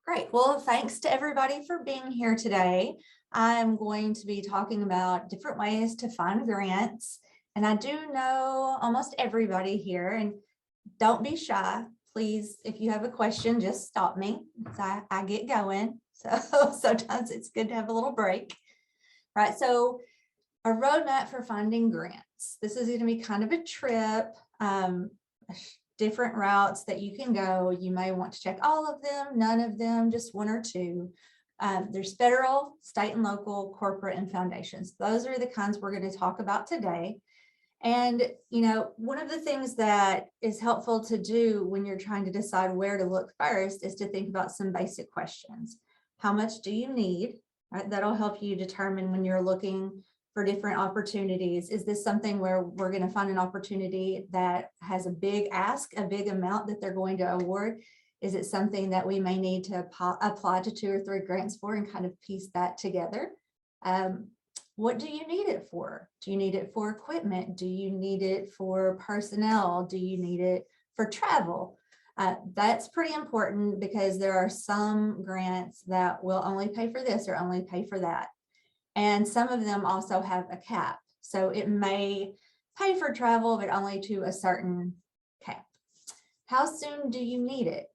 Great. Well, thanks to everybody for being here today. I'm going to be talking about different ways to find grants. And I do know almost everybody here, and don't be shy. Please, if you have a question, just stop me as I get going. So sometimes it's good to have a little break, right? So a roadmap for finding grants. This is going to be kind of a trip. Different routes that you can go. You may want to check all of them, none of them, just one or two. There's federal, state and local, corporate, and foundations. Those are the kinds we're going to talk about today. And, you know, one of the things that is helpful to do when you're trying to decide where to look first is to think about some basic questions. How much do you need? Right? That'll help you determine when you're looking for different opportunities. Is this something where we're going to find an opportunity that has a big ask, a big amount that they're going to award? Is it something that we may need to apply to 2 or 3 grants for and kind of piece that together? What do you need it for? Do you need it for equipment? Do you need it for personnel? Do you need it for travel? That's pretty important because there are some grants that will only pay for this or only pay for that. And some of them also have a cap. So it may pay for travel, but only to a certain cap. How soon do you need it?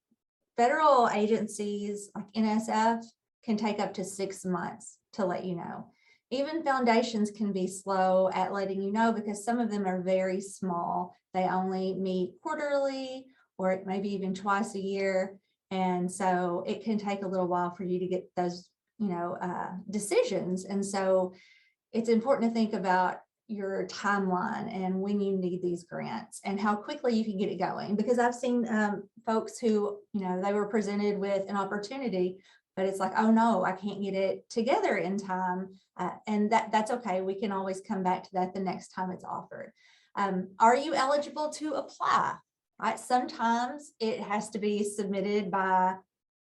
Federal agencies like NSF can take up to 6 months to let you know. Even foundations can be slow at letting you know because some of them are very small. They only meet quarterly or maybe even twice a year. And so it can take a little while for you to get those decisions. And so it's important to think about your timeline and when you need these grants and how quickly you can get it going. Because I've seen folks who, they were presented with an opportunity, but it's like, oh no, I can't get it together in time. And that's okay. We can always come back to that the next time it's offered. Are you eligible to apply? Right? Sometimes it has to be submitted by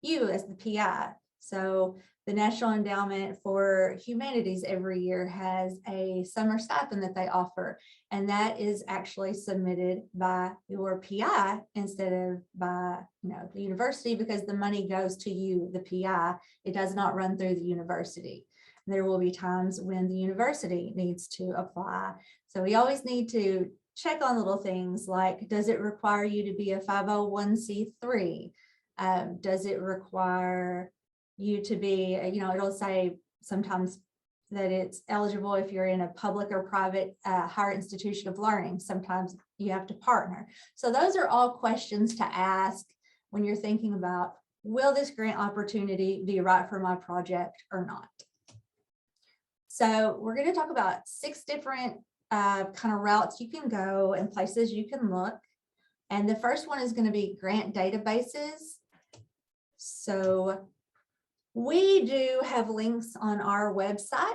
you as the PI. So the National Endowment for Humanities every year has a summer stipend that they offer, and that is actually submitted by your PI instead of by the university, because the money goes to you, the PI. It does not run through the university. There will be times when the university needs to apply. So we always need to check on little things like, does it require you to be a 501c3? Does it require you to be, it'll say sometimes that it's eligible if you're in a public or private higher institution of learning. Sometimes you have to partner. So those are all questions to ask when you're thinking about, will this grant opportunity be right for my project or not? So we're going to talk about 6 different kind of routes you can go and places you can look. And the first one is going to be grant databases. So we do have links on our website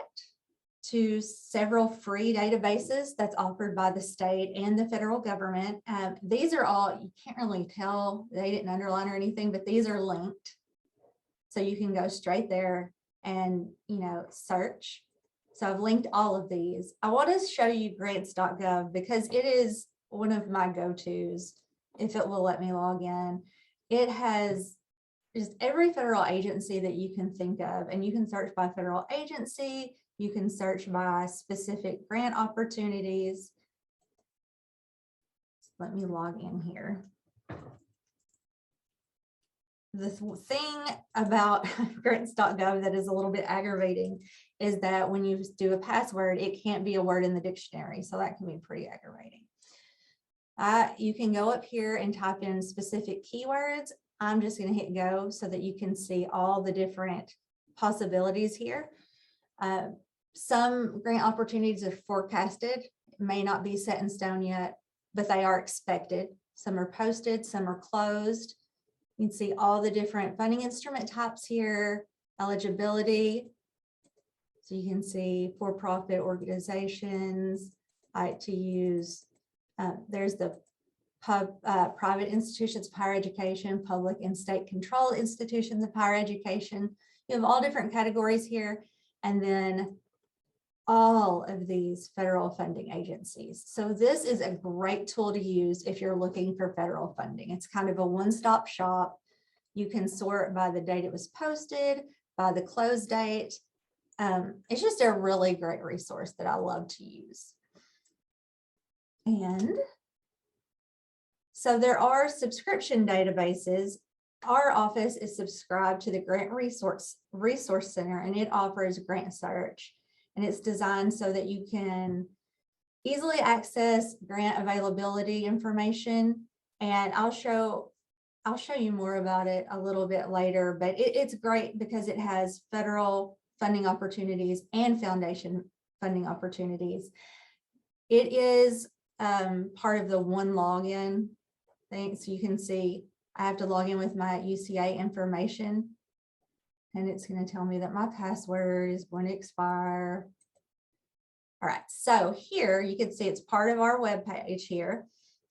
to several free databases that's offered by the state and the federal government. These are all, you can't really tell, they didn't underline or anything, but these are linked. So you can go straight there and, search. So I've linked all of these. I want to show you grants.gov because it is one of my go-tos if it will let me log in. It has just every federal agency that you can think of, and you can search by federal agency, you can search by specific grant opportunities. Let me log in here. The thing about grants.gov that is a little bit aggravating is that when you do a password, it can't be a word in the dictionary. So that can be pretty aggravating. You can go up here and type in specific keywords. I'm just going to hit go so that you can see all the different possibilities here. Some grant opportunities are forecasted, may not be set in stone yet, but they are expected. Some are posted, some are closed. You can see all the different funding instrument types here, eligibility. So you can see for-profit organizations, ITUs. There's the private institutions of higher education, public and state controlled institutions of higher education. You have all different categories here, and then all of these federal funding agencies. So this is a great tool to use if you're looking for federal funding. It's kind of a one-stop shop. You can sort by the date it was posted, by the close date. It's just a really great resource that I love to use. And so there are subscription databases. Our office is subscribed to the Grant Resource Center, and it offers Grant Search, and it's designed so that you can easily access grant availability information. And I'll show you more about it a little bit later, but it's great because it has federal funding opportunities and foundation funding opportunities. It is part of the one login thing. So you can see I have to log in with my UCA information, and it's going to tell me that my password is going to expire. All right, so here you can see it's part of our web page here.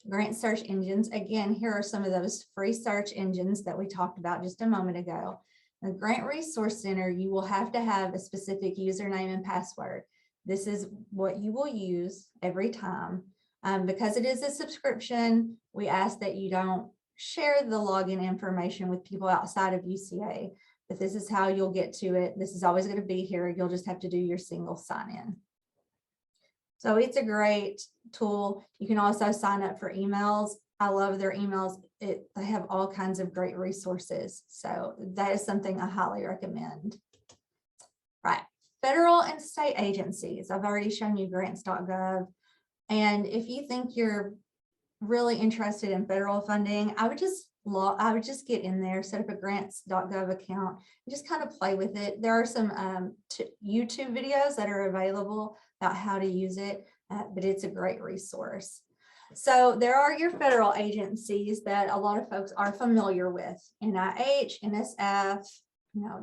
Grant search engines. Again, here are some of those free search engines that we talked about just a moment ago. The Grant Resource Center, you will have to have a specific username and password. This is what you will use every time. Because it is a subscription, we ask that you don't share the login information with people outside of UCA, but this is how you'll get to it. This is always going to be here. You'll just have to do your single sign in. So it's a great tool. You can also sign up for emails. I love their emails. They have all kinds of great resources. So that is something I highly recommend. Right. Federal and state agencies. I've already shown you grants.gov. And if you think you're really interested in federal funding, I would just get in there, set up a grants.gov account, and just kind of play with it. There are some YouTube videos that are available about how to use it, but it's a great resource. So there are your federal agencies that a lot of folks are familiar with: NIH, NSF,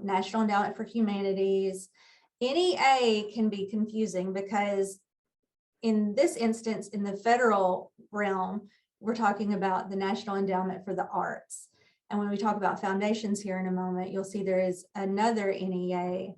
National Endowment for Humanities. NEA can be confusing because in this instance, in the federal realm, we're talking about the National Endowment for the Arts. And when we talk about foundations here in a moment, you'll see there is another NEA.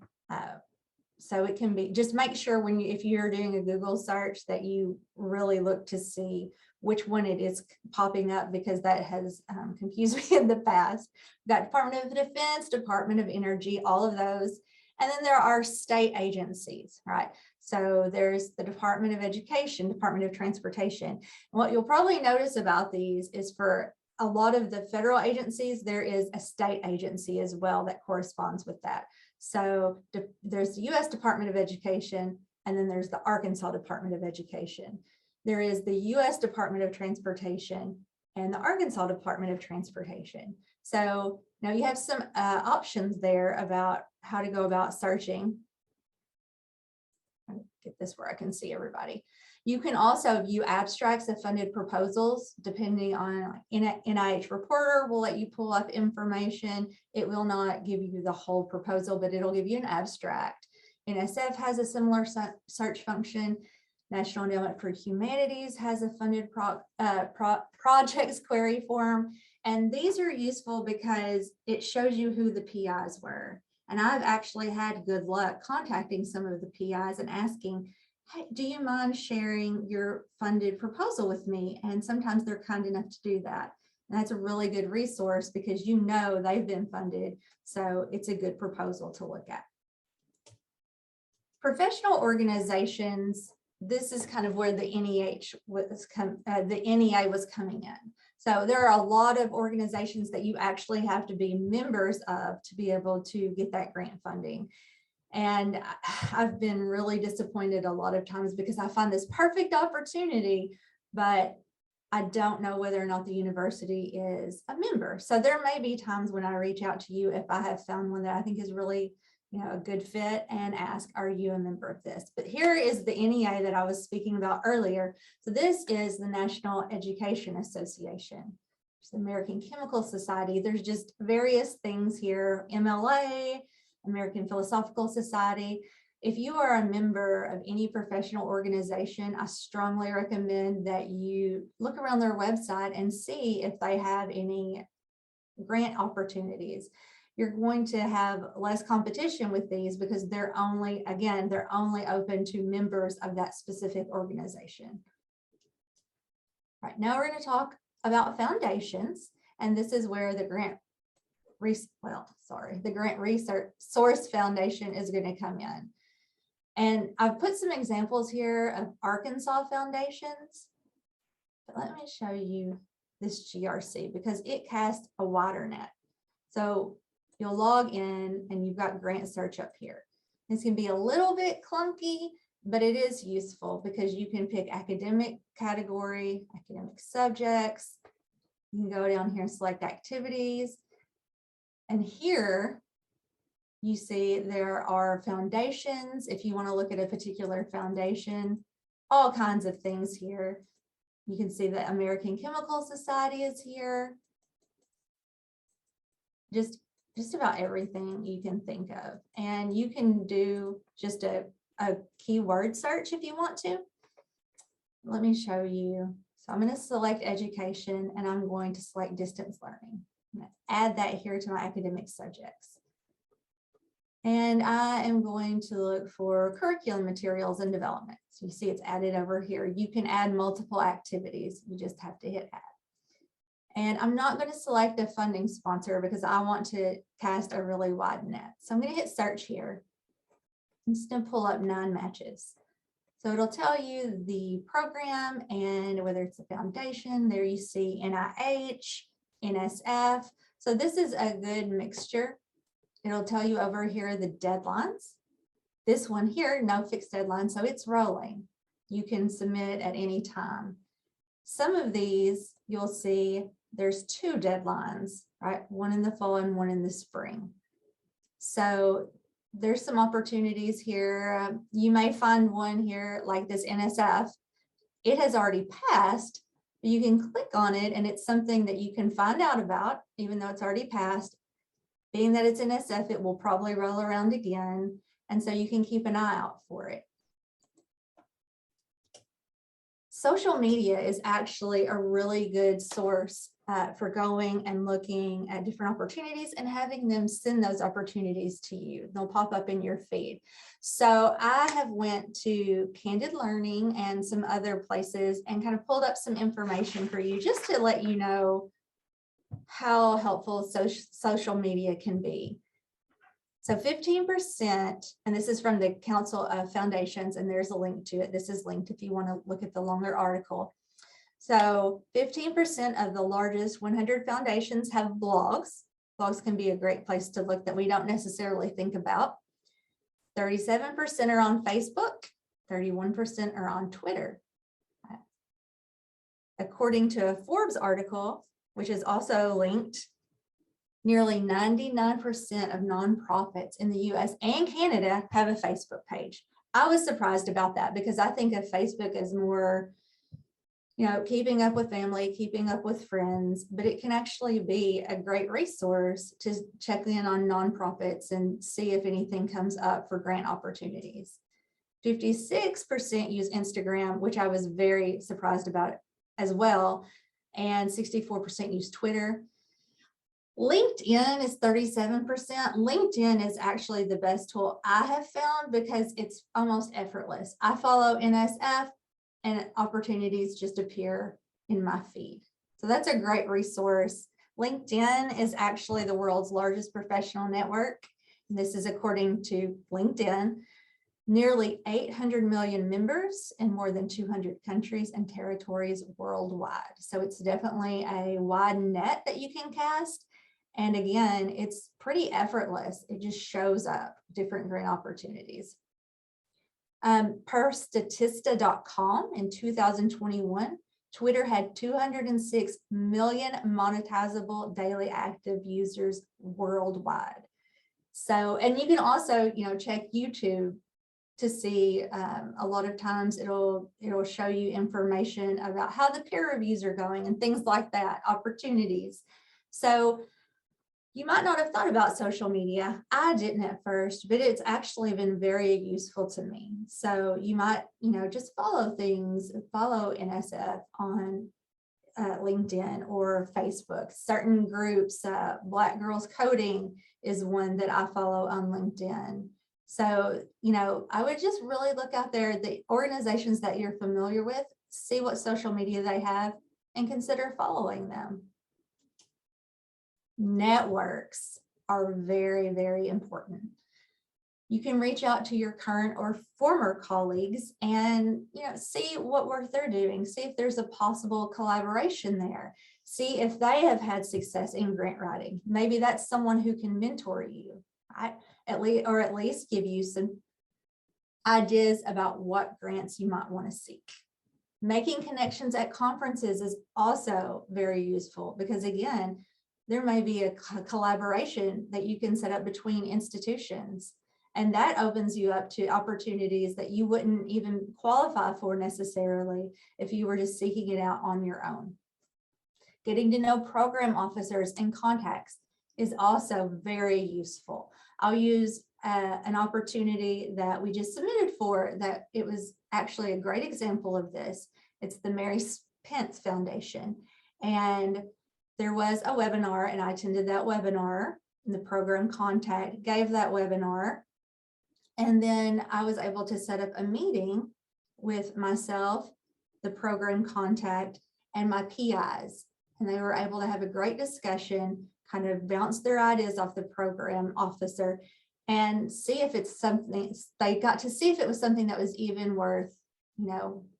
So it can be, just make sure if you're doing a Google search that you really look to see which one it is popping up, because that has confused me in the past. We've got Department of Defense, Department of Energy, all of those. And then there are state agencies, right? So there's the Department of Education, Department of Transportation. And what you'll probably notice about these is for a lot of the federal agencies, there is a state agency as well that corresponds with that. So there's the U.S. Department of Education, and then there's the Arkansas Department of Education. There is the U.S. Department of Transportation and the Arkansas Department of Transportation. So now you have some options there about how to go about searching. Get this where I can see everybody. You can also view abstracts of funded proposals. Depending on NIH Reporter will let you pull up information. It will not give you the whole proposal, but it'll give you an abstract. NSF has a similar search function. National Endowment for Humanities has a funded projects query form. And these are useful because it shows you who the PIs were. And I've actually had good luck contacting some of the PIs and asking, hey, do you mind sharing your funded proposal with me? And sometimes they're kind enough to do that. And that's a really good resource because they've been funded. So it's a good proposal to look at. Professional organizations, this is kind of where the NEA was coming in. So there are a lot of organizations that you actually have to be members of to be able to get that grant funding. And I've been really disappointed a lot of times because I find this perfect opportunity, but I don't know whether or not the university is a member. So there may be times when I reach out to you if I have found one that I think is really a good fit and ask, are you a member of this? But here is the NEA that I was speaking about earlier. So this is the National Education Association. There's the American Chemical Society. There's just various things here. MLA, American Philosophical Society. If you are a member of any professional organization, I strongly recommend that you look around their website and see if they have any grant opportunities. You're going to have less competition with these because they're only open to members of that specific organization. All right, now we're going to talk about foundations, and this is where the Grant the Grant Research Source Foundation is going to come in. And I've put some examples here of Arkansas foundations, but let me show you this GRC because it casts a wider net. So you'll log in and you've got grant search up here. This can be a little bit clunky, but it is useful because you can pick academic category, academic subjects. You can go down here and select activities. And here you see there are foundations. If you want to look at a particular foundation, all kinds of things here. You can see the American Chemical Society is here. Just about everything you can think of. And you can do just a keyword search if you want to. Let me show you. So I'm going to select education and I'm going to select distance learning. I'm going to add that here to my academic subjects. And I am going to look for curriculum materials and development. So you see it's added over here. You can add multiple activities. You just have to hit add. And I'm not going to select a funding sponsor because I want to cast a really wide net. So I'm going to hit search here. I'm just going to pull up 9 matches. So it'll tell you the program and whether it's a foundation. There you see NIH, NSF. So this is a good mixture. It'll tell you over here the deadlines. This one here, no fixed deadline, so it's rolling. You can submit at any time. Some of these you'll see there's 2 deadlines, right? One in the fall and one in the spring. So there's some opportunities here. You may find one here like this NSF. It has already passed, but you can click on it and it's something that you can find out about, even though it's already passed. Being that it's NSF, it will probably roll around again. And so you can keep an eye out for it. Social media is actually a really good source for going and looking at different opportunities and having them send those opportunities to you. They'll pop up in your feed. So I have went to Candid Learning and some other places and kind of pulled up some information for you just to let you know how helpful social media can be. So 15%, and this is from the Council of Foundations, and there's a link to it. This is linked if you want to look at the longer article. So 15% of the largest 100 foundations have blogs. Blogs can be a great place to look that we don't necessarily think about. 37% are on Facebook, 31% are on Twitter. According to a Forbes article, which is also linked, nearly 99% of nonprofits in the US and Canada have a Facebook page. I was surprised about that because I think of Facebook as more, keeping up with family, keeping up with friends, but it can actually be a great resource to check in on nonprofits and see if anything comes up for grant opportunities. 56% use Instagram, which I was very surprised about as well, and 64% use Twitter. LinkedIn is 37%. LinkedIn is actually the best tool I have found because it's almost effortless. I follow NSF and opportunities just appear in my feed. So that's a great resource. LinkedIn is actually the world's largest professional network. This is according to LinkedIn. Nearly 800 million members in more than 200 countries and territories worldwide. So it's definitely a wide net that you can cast. And again, it's pretty effortless. It just shows up different grant opportunities. Per Statista.com in 2021, Twitter had 206 million monetizable daily active users worldwide. So, and you can also, check YouTube to see a lot of times it'll show you information about how the peer reviews are going and things like that, opportunities. So you might not have thought about social media. I didn't at first, but it's actually been very useful to me. So you might, just follow NSF on LinkedIn or Facebook. Certain groups, Black Girls Coding is one that I follow on LinkedIn. So, I would just really look out there, the organizations that you're familiar with, see what social media they have, and consider following them. Networks are very, very important. You can reach out to your current or former colleagues and see what work they're doing, see if there's a possible collaboration there, see if they have had success in grant writing. Maybe that's someone who can mentor you, right? At least give you some ideas about what grants you might want to seek. Making connections at conferences is also very useful because, again, there may be a collaboration that you can set up between institutions, and that opens you up to opportunities that you wouldn't even qualify for necessarily if you were just seeking it out on your own. Getting to know program officers and contacts is also very useful. I'll use an opportunity that we just submitted for that it was actually a great example of this. It's the Mary Pence Foundation. And there was a webinar and I attended that webinar, and the program contact gave that webinar. And then I was able to set up a meeting with myself, the program contact, and my PIs. And they were able to have a great discussion, kind of bounce their ideas off the program officer and see if it's something, they got to see if it was something that was even worth,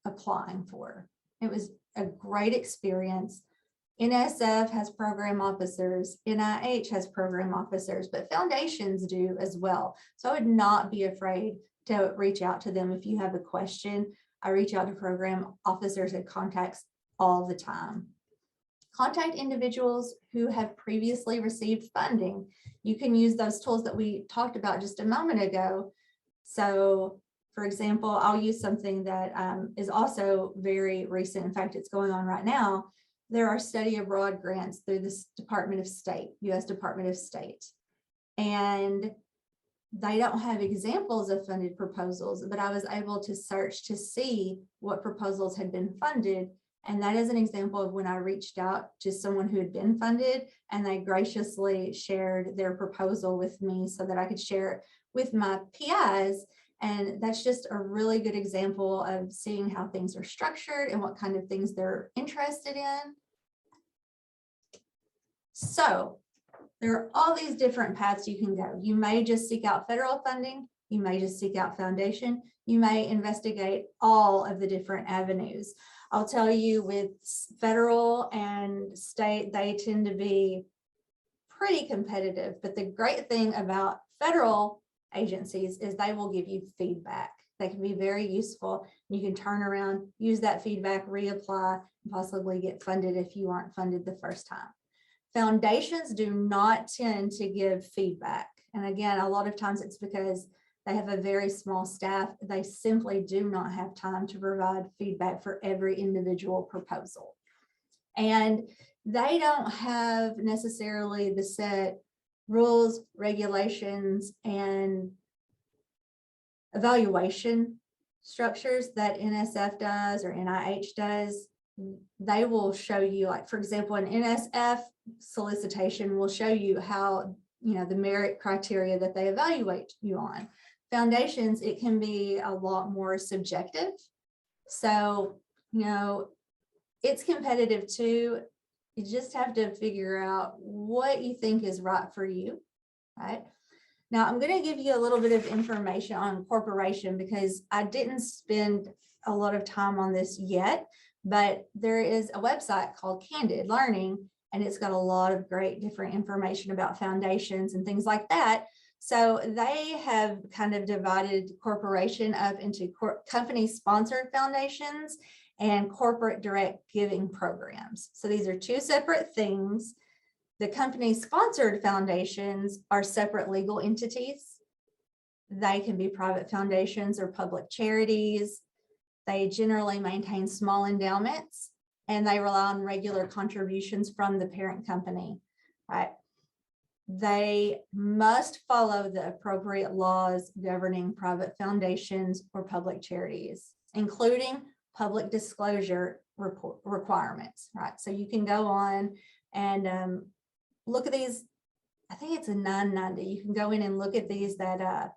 applying for. It was a great experience. NSF has program officers, NIH has program officers, but foundations do as well. So I would not be afraid to reach out to them if you have a question. I reach out to program officers and contacts all the time. Contact individuals who have previously received funding. You can use those tools that we talked about just a moment ago. So, for example, I'll use something that is also very recent. In fact, it's going on right now. There are study abroad grants through the Department of State, U.S. Department of State. And they don't have examples of funded proposals, but I was able to search to see what proposals had been funded. And that is an example of when I reached out to someone who had been funded and they graciously shared their proposal with me so that I could share it with my PIs. And that's just a really good example of seeing how things are structured and what kind of things they're interested in. So there are all these different paths you can go. You may just seek out federal funding. You may just seek out foundation. You may investigate all of the different avenues. I'll tell you, with federal and state, they tend to be pretty competitive. But the great thing about federal agencies is they will give you feedback. They can be very useful. You can turn around, use that feedback, reapply, and possibly get funded if you aren't funded the first time. Foundations do not tend to give feedback. And again, a lot of times it's because they have a very small staff. They simply do not have time to provide feedback for every individual proposal. And they don't have necessarily the set rules, regulations, and evaluation structures that NSF does or NIH does. They will show you, like, for example, an NSF solicitation will show you how, the merit criteria that they evaluate you on. Foundations, it can be a lot more subjective. So, it's competitive too. You just have to figure out what you think is right for you, right? Now, I'm going to give you a little bit of information on corporation because I didn't spend a lot of time on this yet, but there is a website called Candid Learning, and it's got a lot of great different information about foundations and things like that. So they have kind of divided corporation up into company-sponsored foundations and corporate direct giving programs. So these are two separate things. The company-sponsored foundations are separate legal entities. They can be private foundations or public charities. They generally maintain small endowments, and they rely on regular contributions from the parent company, right? They must follow the appropriate laws governing private foundations or public charities, including public disclosure requirements, right? So you can go on and look at these. I think it's a 990. You can go in and look at these that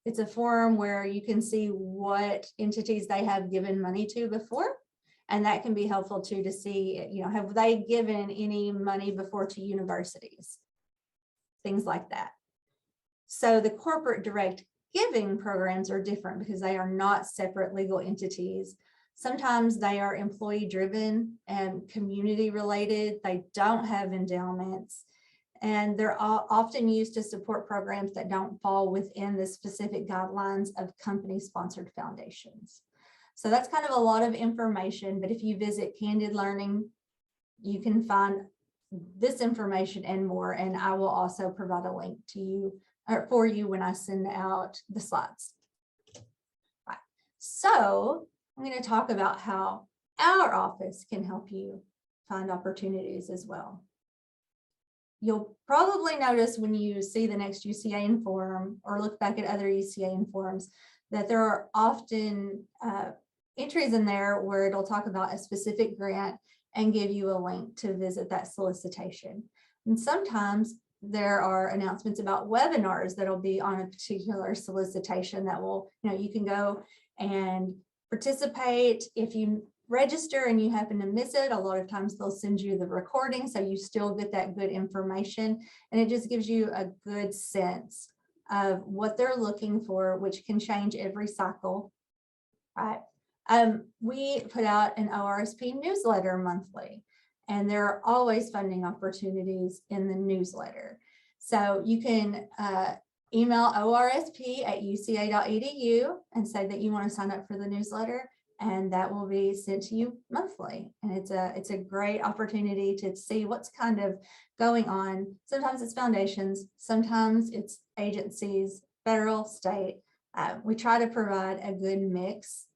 it's a forum where you can see what entities they have given money to before. And that can be helpful too, to see, have they given any money before to universities? Things like that. So the corporate direct giving programs are different because they are not separate legal entities. Sometimes they are employee driven and community related. They don't have endowments, and they're often used to support programs that don't fall within the specific guidelines of company sponsored foundations. So that's kind of a lot of information, but if you visit Candid Learning, you can find this information and more, and I will also provide a link to you or for you when I send out the slides. Right. So I'm going to talk about how our office can help you find opportunities as well. You'll probably notice when you see the next UCA Inform or look back at other UCA Informs that there are often entries in there where it'll talk about a specific grant and give you a link to visit that solicitation. And sometimes there are announcements about webinars that'll be on a particular solicitation that will, you can go and participate. If you register and you happen to miss it, a lot of times they'll send you the recording, so you still get that good information, and it just gives you a good sense of what they're looking for, which can change every cycle. Right. We put out an ORSP newsletter monthly, and there are always funding opportunities in the newsletter. So you can email orsp@uca.edu and say that you want to sign up for the newsletter, and that will be sent to you monthly. And it's a great opportunity to see what's kind of going on. Sometimes it's foundations, sometimes it's agencies, federal, state. We try to provide a good mix.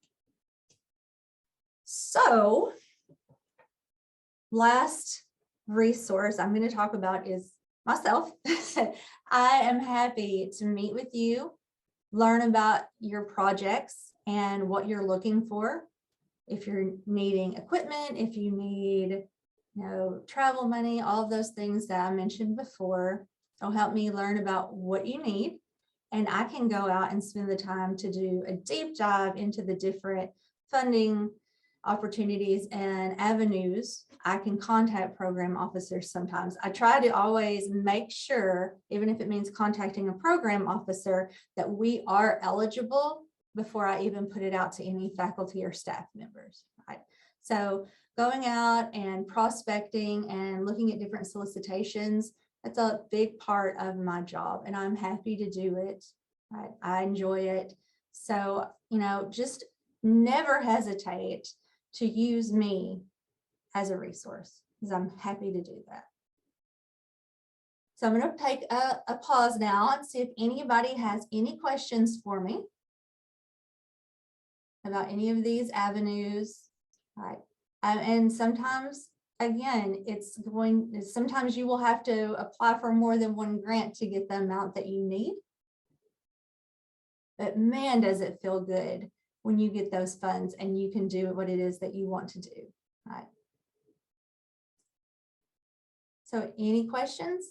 So last resource I'm going to talk about is myself. I am happy to meet with you, learn about your projects and what you're looking for. If you're needing equipment, if you need, travel money, all of those things that I mentioned before, it'll help me learn about what you need. And I can go out and spend the time to do a deep dive into the different funding opportunities and avenues. I can contact program officers sometimes. I try to always make sure, even if it means contacting a program officer, that we are eligible before I even put it out to any faculty or staff members. Right? So going out and prospecting and looking at different solicitations, that's a big part of my job, and I'm happy to do it. Right? I enjoy it. So, just never hesitate to use me as a resource, because I'm happy to do that. So I'm going to take a pause now and see if anybody has any questions for me about any of these avenues. Right. And sometimes, again, sometimes you will have to apply for more than one grant to get the amount that you need. But man, does it feel good when you get those funds and you can do what it is that you want to do, right? So any questions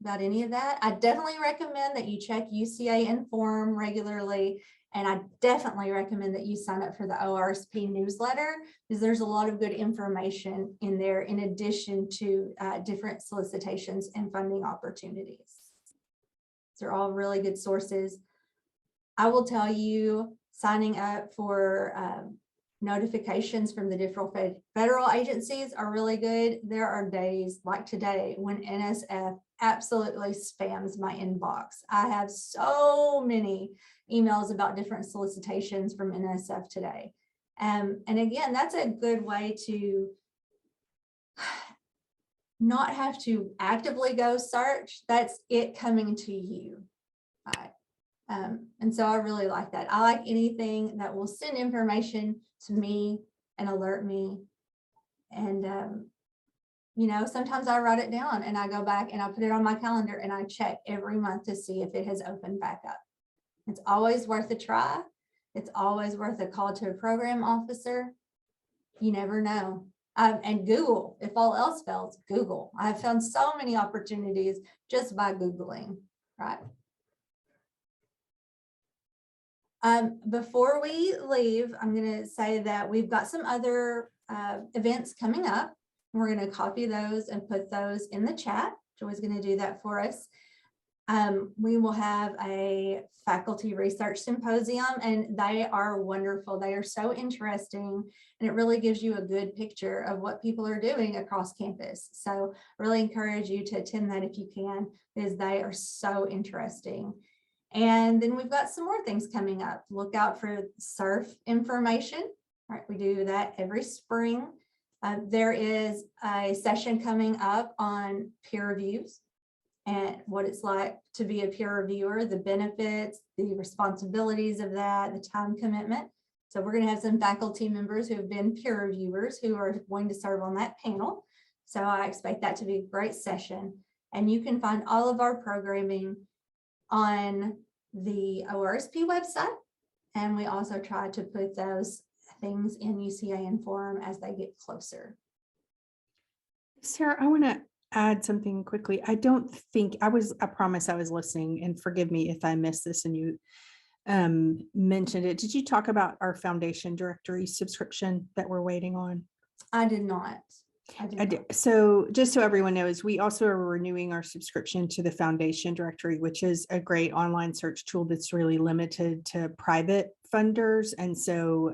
about any of that? I definitely recommend that you check UCA Inform regularly, and I definitely recommend that you sign up for the ORSP newsletter, because there's a lot of good information in there in addition to different solicitations and funding opportunities. They're all really good sources. I will tell you, signing up for notifications from the different federal agencies are really good. There are days like today when NSF absolutely spams my inbox. I have so many emails about different solicitations from NSF today. And again, that's a good way to not have to actively go search. That's it coming to you. And so I really like that. I like anything that will send information to me and alert me. And, sometimes I write it down and I go back and I put it on my calendar and I check every month to see if it has opened back up. It's always worth a try. It's always worth a call to a program officer. You never know. And Google, if all else fails, Google. I've found so many opportunities just by Googling, right? Before we leave, I'm going to say that we've got some other events coming up. We're going to copy those and put those in the chat. Joy's going to do that for us. We will have a faculty research symposium, and they are wonderful. They are so interesting, and it really gives you a good picture of what people are doing across campus. So really encourage you to attend that if you can, because they are so interesting. And then we've got some more things coming up. Look out for SURF information. All right, we do that every spring. There is a session coming up on peer reviews and what it's like to be a peer reviewer, the benefits, the responsibilities of that, the time commitment. So we're going to have some faculty members who have been peer reviewers who are going to serve on that panel. So I expect that to be a great session. And you can find all of our programming on the ORSP website. And we also try to put those things in UCAN forum as they get closer. Sarah, I want to add something quickly. I promise I was listening, and forgive me if I missed this and you mentioned it. Did you talk about our foundation directory subscription that we're waiting on? I did not. I did. So just so everyone knows, we also are renewing our subscription to the foundation directory, which is a great online search tool that's really limited to private funders. And so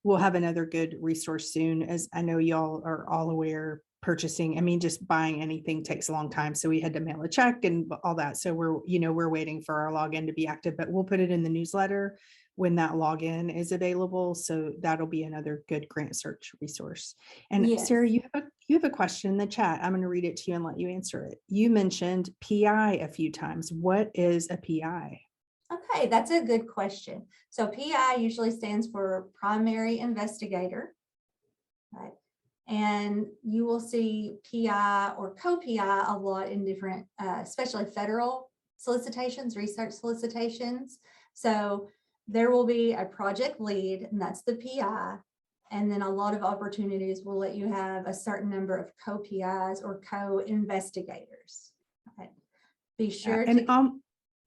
we'll have another good resource soon. As I know y'all are all aware, purchasing, just buying anything takes a long time. So we had to mail a check and all that. So we're waiting for our login to be active, but we'll put it in the newsletter when that login is available. So that'll be another good grant search resource. And yes. Sarah, you have a question in the chat. I'm going to read it to you and let you answer it. You mentioned PI a few times. What is a PI? Okay, that's a good question. So PI usually stands for primary investigator, right? And you will see PI or co-PI a lot in different, especially federal solicitations, research solicitations. So there will be a project lead, and that's the PI. And then a lot of opportunities will let you have a certain number of co-PIs or co-investigators. Right? Be sure to.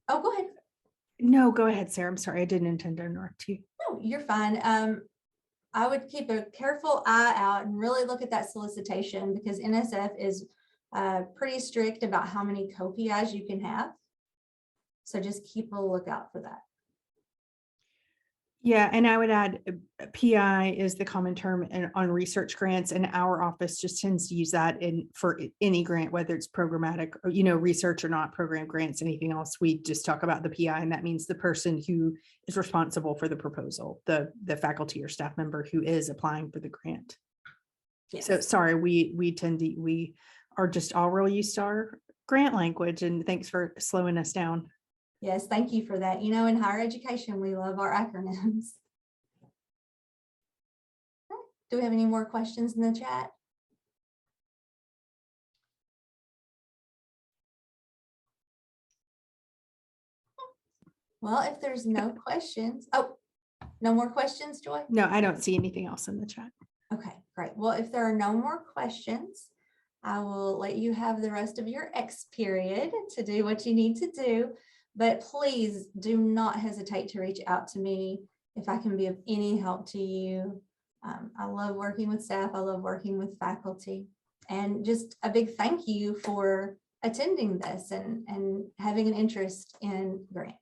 Oh, go ahead. No, go ahead, Sarah. I'm sorry. I didn't intend to interrupt you. No, you're fine. I would keep a careful eye out and really look at that solicitation, because NSF is pretty strict about how many co-PIs you can have. So just keep a lookout for that. Yeah, and I would add PI is the common term on research grants, and our office just tends to use that for any grant, whether it's programmatic or research or not program grants, anything else. We just talk about the PI, and that means the person who is responsible for the proposal, the faculty or staff member who is applying for the grant. Yes. So sorry, we are just all real used to our grant language, and thanks for slowing us down. Yes, thank you for that. In higher education, we love our acronyms. Do we have any more questions in the chat? Well, if there's no questions, no more questions, Joy? No, I don't see anything else in the chat. Okay, great. Well, if there are no more questions, I will let you have the rest of your X period to do what you need to do. But please do not hesitate to reach out to me if I can be of any help to you. I love working with staff. I love working with faculty. And just a big thank you for attending this and having an interest in grants.